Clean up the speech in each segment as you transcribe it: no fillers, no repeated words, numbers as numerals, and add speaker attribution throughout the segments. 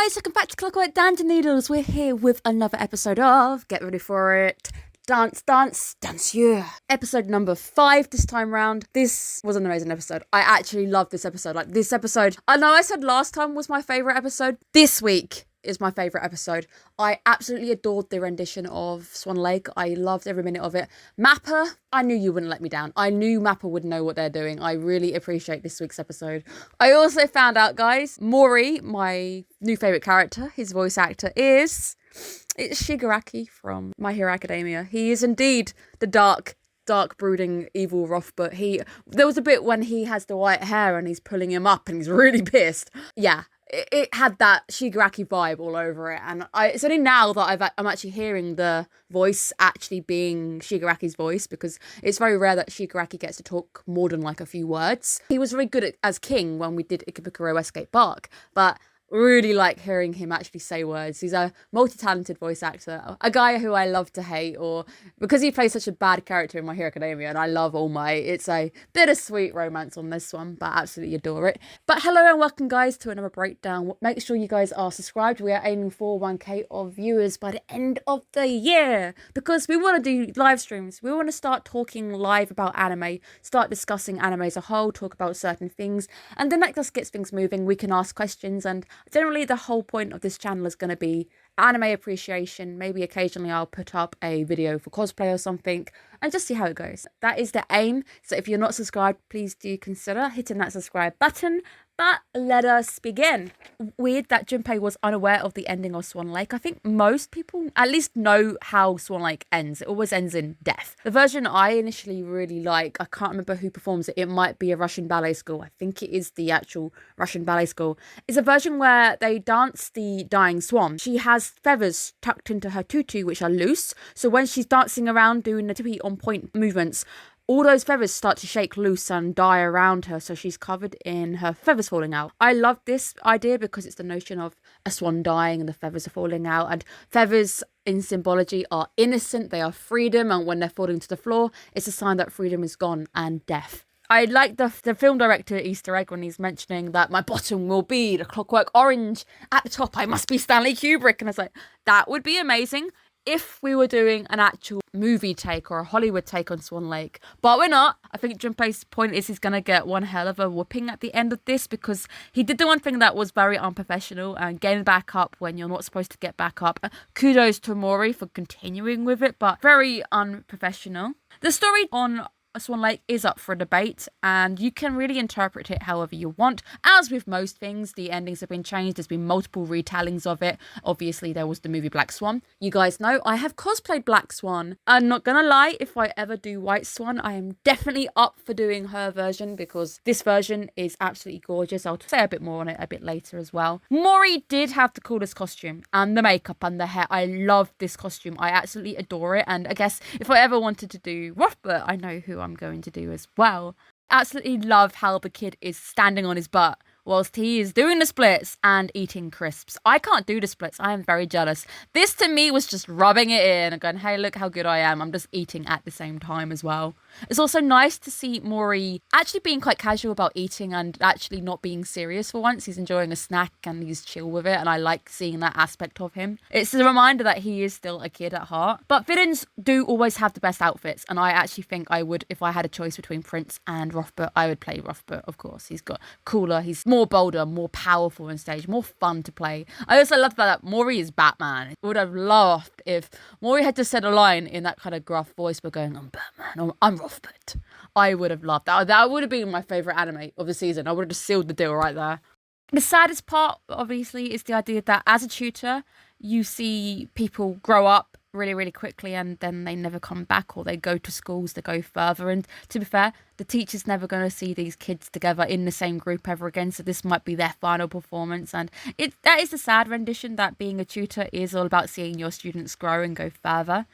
Speaker 1: guys, welcome back to Clockwork Dance and Noodles. We're here with another episode of, get ready for it, Dance Danseur. Episode number 5 this time round. This was an amazing episode. I actually love this episode. This episode, I know I said last time was my favourite episode. This week is my favourite episode. I absolutely adored the rendition of Swan Lake. I loved every minute of it. Mappa, I knew you wouldn't let me down. I knew Mappa would know what they're doing. I really appreciate this week's episode. I also found out, guys, Mori, my new favourite character, his voice actor it's Shigaraki from My Hero Academia. He is indeed the dark brooding evil Roth, but there was a bit when he has the white hair and he's pulling him up and he's really pissed. Yeah. It had that Shigaraki vibe all over it, and it's only now that I'm actually hearing the voice actually being Shigaraki's voice, because it's very rare that Shigaraki gets to talk more than like a few words. He was very good as King when we did Ikebukuro Escape Park, but really like hearing him actually say words. He's a multi-talented voice actor, a guy who I love to hate, or because he plays such a bad character in My Hero Academia, and I love All Might. It's a bittersweet romance on this one, but I absolutely adore it. But hello and welcome, guys, to another breakdown. Make sure you guys are subscribed. We are aiming for 1k of viewers by the end of the year, because we want to do live streams. We want to start talking live about anime, start discussing anime as a whole, talk about certain things, and then that just gets things moving. We can ask questions, and generally the whole point of this channel is going to be anime appreciation. Maybe occasionally I'll put up a video for cosplay or something and just see how it goes. That is the aim. So if you're not subscribed, please do consider hitting that subscribe button. But let us begin. Weird that Junpei was unaware of the ending of Swan Lake. I think most people at least know how Swan Lake ends. It always ends in death. The version I initially really like, I can't remember who performs it. It might be a Russian ballet school. I think it is the actual Russian ballet school. It's a version where they dance the dying swan. She has feathers tucked into her tutu, which are loose. So when she's dancing around doing the tippy on point movements, all those feathers start to shake loose and die around her, so she's covered in her feathers falling out. I love this idea because it's the notion of a swan dying and the feathers are falling out, and feathers in symbology are innocent, they are freedom, and when they're falling to the floor, it's a sign that freedom is gone and death. I like the film director Easter egg when he's mentioning that my bottom will be the Clockwork Orange. At the top, I must be Stanley Kubrick. And I was like, that would be amazing if we were doing an actual movie take or a Hollywood take on Swan Lake. But we're not. I think Junpei's point is he's going to get one hell of a whooping at the end of this, because he did the one thing that was very unprofessional and getting back up when you're not supposed to get back up. Kudos to Mori for continuing with it, but very unprofessional. The story on Swan Lake is up for debate, and you can really interpret it however you want. As with most things, the endings have been changed. There's been multiple retellings of it. Obviously, there was the movie Black Swan. You guys know I have cosplayed Black Swan. I'm not gonna lie, if I ever do White Swan, I am definitely up for doing her version, because this version is absolutely gorgeous. I'll say a bit more on it a bit later as well. Mori did have the coolest costume, and the makeup and the hair. I love this costume. I absolutely adore it, and I guess if I ever wanted to do Rothbert, I know who I'm going to do as well. Absolutely love how the kid is standing on his butt whilst he is doing the splits and eating crisps. I can't do the splits. I am very jealous. This to me was just rubbing it in and going, hey, look how good I am. I'm just eating at the same time as well. It's also nice to see Mori actually being quite casual about eating and actually not being serious for once. He's enjoying a snack and he's chill with it, and I like seeing that aspect of him. It's a reminder that he is still a kid at heart. But villains do always have the best outfits, and I actually think I would, if I had a choice between Prince and Rothbert, I would play Rothbert, of course. He's got cooler, he's more bolder, more powerful on stage, more fun to play. I also love that Mori is Batman. I would have laughed if Mori had just said a line in that kind of gruff voice, but going, I'm Batman, or I'm Rothbert. I would have loved that. That would have been my favourite anime of the season. I would have just sealed the deal right there. The saddest part, obviously, is the idea that as a tutor, you see people grow up really, really quickly and then they never come back, or they go to schools that go further. And to be fair, the teacher's never going to see these kids together in the same group ever again, so this might be their final performance. And that is a sad rendition, that being a tutor is all about seeing your students grow and go further.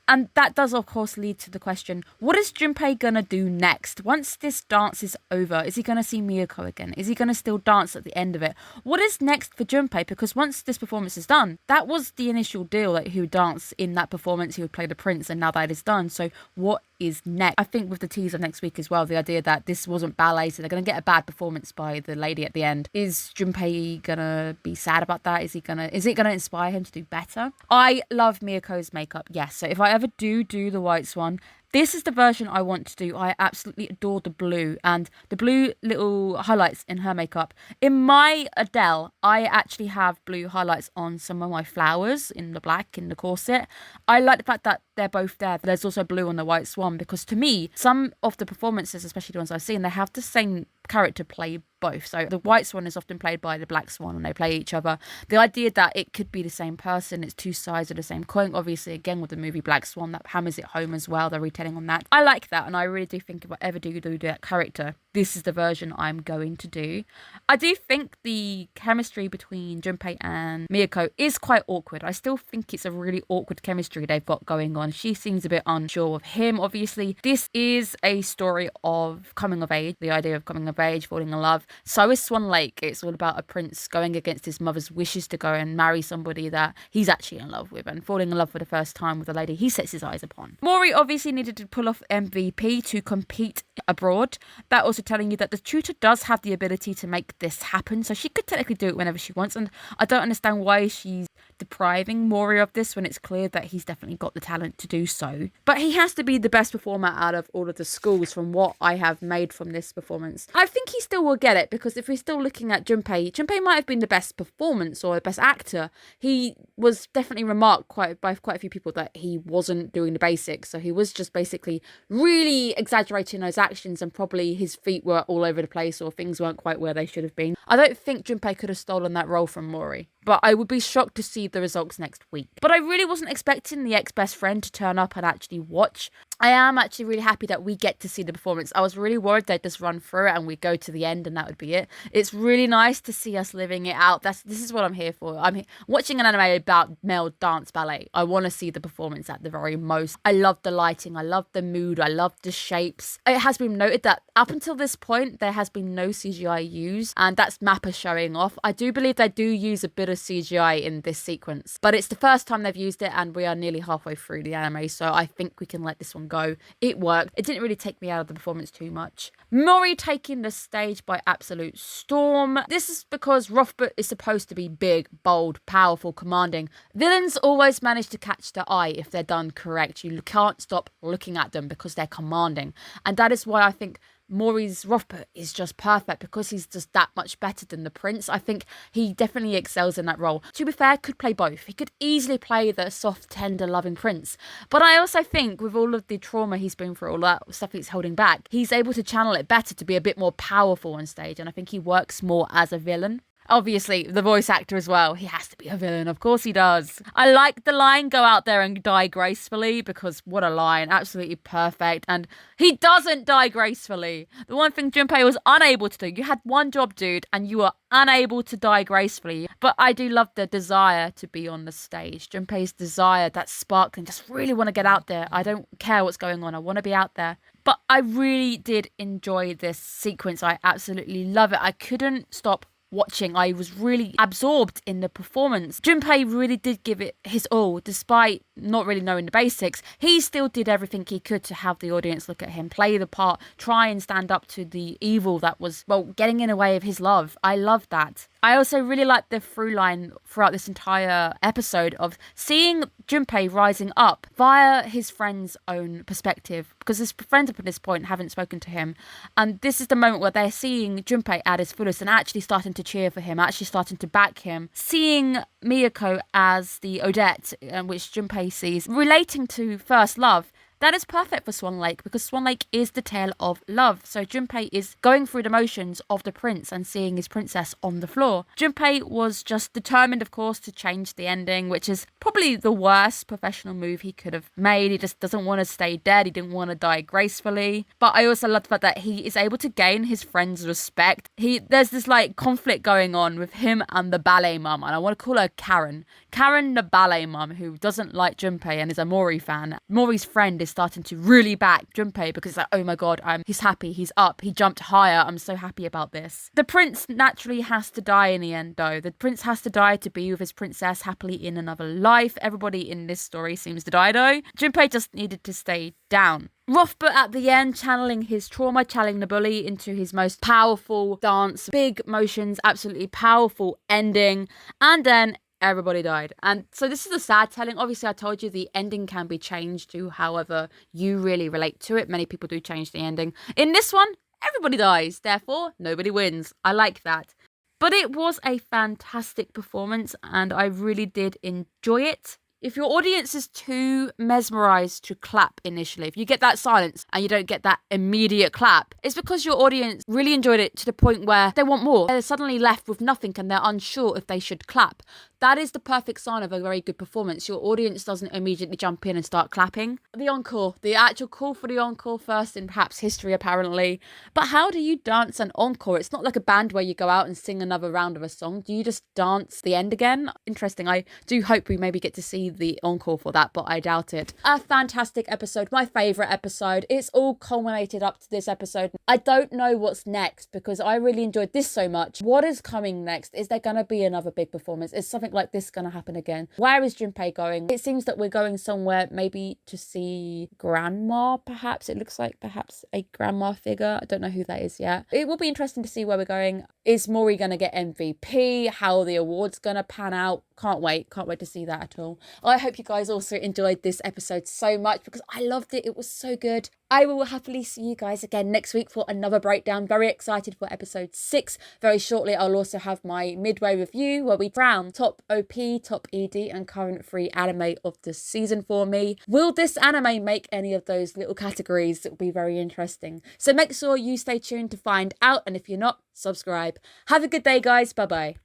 Speaker 1: And that does, of course, lead to the question, what is Junpei going to do next? Once this dance is over, is he going to see Miyako again? Is he going to still dance at the end of it? What is next for Junpei? Because once this performance is done, that was the initial deal, that he would dance in that performance, he would play the prince, and now that is done. So what is next. I think with the teaser next week as well, the idea that this wasn't ballet, so they're going to get a bad performance by the lady at the end. Is Junpei gonna be sad about that? Is it gonna inspire him to do better? I love Miyako's makeup, yes. So if I ever do the White Swan, this is the version I want to do. I absolutely adore the blue and the blue little highlights in her makeup. In my Adele, I actually have blue highlights on some of my flowers in the black, in the corset. I like the fact that they're both there. There's also blue on the White Swan because to me, some of the performances, especially the ones I've seen, they have the same character play both. So the White Swan is often played by the Black Swan and they play each other. The idea that it could be the same person, it's two sides of the same coin. Obviously, again, with the movie Black Swan, that hammers it home as well. They're retelling on that. I like that, and I really do think if I ever do that character, this is the version I'm going to do. I do think the chemistry between Junpei and Miyako is quite awkward. I still think it's a really awkward chemistry they've got going on. She seems a bit unsure of him, obviously. This is a story of coming of age, the idea of coming of age, falling in love. So is Swan Lake. It's all about a prince going against his mother's wishes to go and marry somebody that he's actually in love with and falling in love for the first time with a lady he sets his eyes upon. Mori obviously needed to pull off MVP to compete abroad. That also telling you that the tutor does have the ability to make this happen, so she could technically do it whenever she wants, and I don't understand why she's depriving Mori of this when it's clear that he's definitely got the talent to do so. But he has to be the best performer out of all of the schools from what I have made from this performance. I think he still will get it because if we're still looking at Junpei might have been the best performance or the best actor. He was definitely remarked by quite a few people that he wasn't doing the basics, so he was just basically really exaggerating those actions and probably his feet were all over the place or things weren't quite where they should have been. I don't think Junpei could have stolen that role from Mori, but I would be shocked to see the results next week. But I really wasn't expecting the ex-best friend to turn up and actually watch. I am actually really happy that we get to see the performance. I was really worried they'd just run through it and we'd go to the end and that would be it. It's really nice to see us living it out. This is what I'm here for. I'm watching an anime about male dance ballet. I want to see the performance at the very most. I love the lighting. I love the mood. I love the shapes. It has been noted that up until this point, there has been no CGI used, and that's Mappa showing off. I do believe they do use a bit of CGI in this sequence, but it's the first time they've used it and we are nearly halfway through the anime, so I think we can let this one go. It worked. It didn't really take me out of the performance too much. Mori taking the stage by absolute storm. This is because Rothbard is supposed to be big, bold, powerful, commanding. Villains always manage to catch the eye if they're done correct. You can't stop looking at them because they're commanding, and that is why I think Mori's Rothbard is just perfect because he's just that much better than the prince. I think he definitely excels in that role. To be fair, could play both. He could easily play the soft, tender, loving prince. But I also think with all of the trauma he's been through, all that stuff he's holding back, he's able to channel it better to be a bit more powerful on stage. And I think he works more as a villain. Obviously, the voice actor as well. He has to be a villain. Of course he does. I like the line, go out there and die gracefully, because what a line. Absolutely perfect. And he doesn't die gracefully. The one thing Junpei was unable to do. You had one job, dude, and you were unable to die gracefully. But I do love the desire to be on the stage. Junpei's desire, that spark, and just really want to get out there. I don't care what's going on. I want to be out there. But I really did enjoy this sequence. I absolutely love it. I couldn't stop watching. I was really absorbed in the performance. Junpei really did give it his all, despite not really knowing the basics. He still did everything he could to have the audience look at him, play the part, try and stand up to the evil that was, well, getting in the way of his love. I love that. I also really like the through line throughout this entire episode of seeing Junpei rising up via his friend's own perspective, because his friends up at this point haven't spoken to him, and this is the moment where they're seeing Junpei at his fullest and actually starting to cheer for him, actually starting to back him. Seeing Miyako as the Odette, which Junpei sees, relating to first love. That is perfect for Swan Lake, because Swan Lake is the tale of love. So Junpei is going through the motions of the prince and seeing his princess on the floor. Junpei was just determined, of course, to change the ending, which is probably the worst professional move he could have made. He just doesn't want to stay dead. He didn't want to die gracefully. But I also love the fact that he is able to gain his friend's respect. There's this like conflict going on with him and the ballet mum, and I want to call her Karen. Karen, the ballet mum, who doesn't like Junpei and is a Mori fan. Mori's friend is starting to really back Junpei because it's like, oh my god, he's happy, he's up, he jumped higher, I'm so happy about this. The prince naturally has to die in the end though. The prince has to die to be with his princess happily in another life. Everybody in this story seems to die though. Junpei just needed to stay down. Rothbart at the end, channeling his trauma, channeling the bully into his most powerful dance, big motions, absolutely powerful ending, and then everybody died. And so this is a sad telling. Obviously, I told you the ending can be changed to however you really relate to it. Many people do change the ending. In this one, everybody dies, therefore nobody wins. I like that. But it was a fantastic performance and I really did enjoy it. If your audience is too mesmerized to clap initially, if you get that silence and you don't get that immediate clap, it's because your audience really enjoyed it to the point where they want more. They're suddenly left with nothing and they're unsure if they should clap. That is the perfect sign of a very good performance. Your audience doesn't immediately jump in and start clapping. The encore, the actual call for the encore, first in perhaps history apparently. But how do you dance an encore? It's not like a band where you go out and sing another round of a song. Do you just dance the end again? Interesting. I do hope we maybe get to see the encore for that, but I doubt it. A fantastic episode, my favourite episode. It's all culminated up to this episode. I don't know what's next because I really enjoyed this so much. What is coming next? Is there going to be another big performance? Is something like this going to happen again? Where is Junpei going? It seems that we're going somewhere maybe to see grandma, perhaps. It looks like perhaps a grandma figure. I don't know who that is yet. It will be interesting to see where we're going. Is Mori going to get MVP? How are the awards going to pan out? Can't wait to see that at all. I hope you guys also enjoyed this episode so much because I loved it. It was so good. I will happily see you guys again next week for another breakdown. Very excited for episode 6. Very shortly, I'll also have my midway review where we crown top OP, top ED, and current free anime of the season for me. Will this anime make any of those little categories? It will be very interesting. So make sure you stay tuned to find out. And if you're not, subscribe. Have a good day, guys. Bye-bye.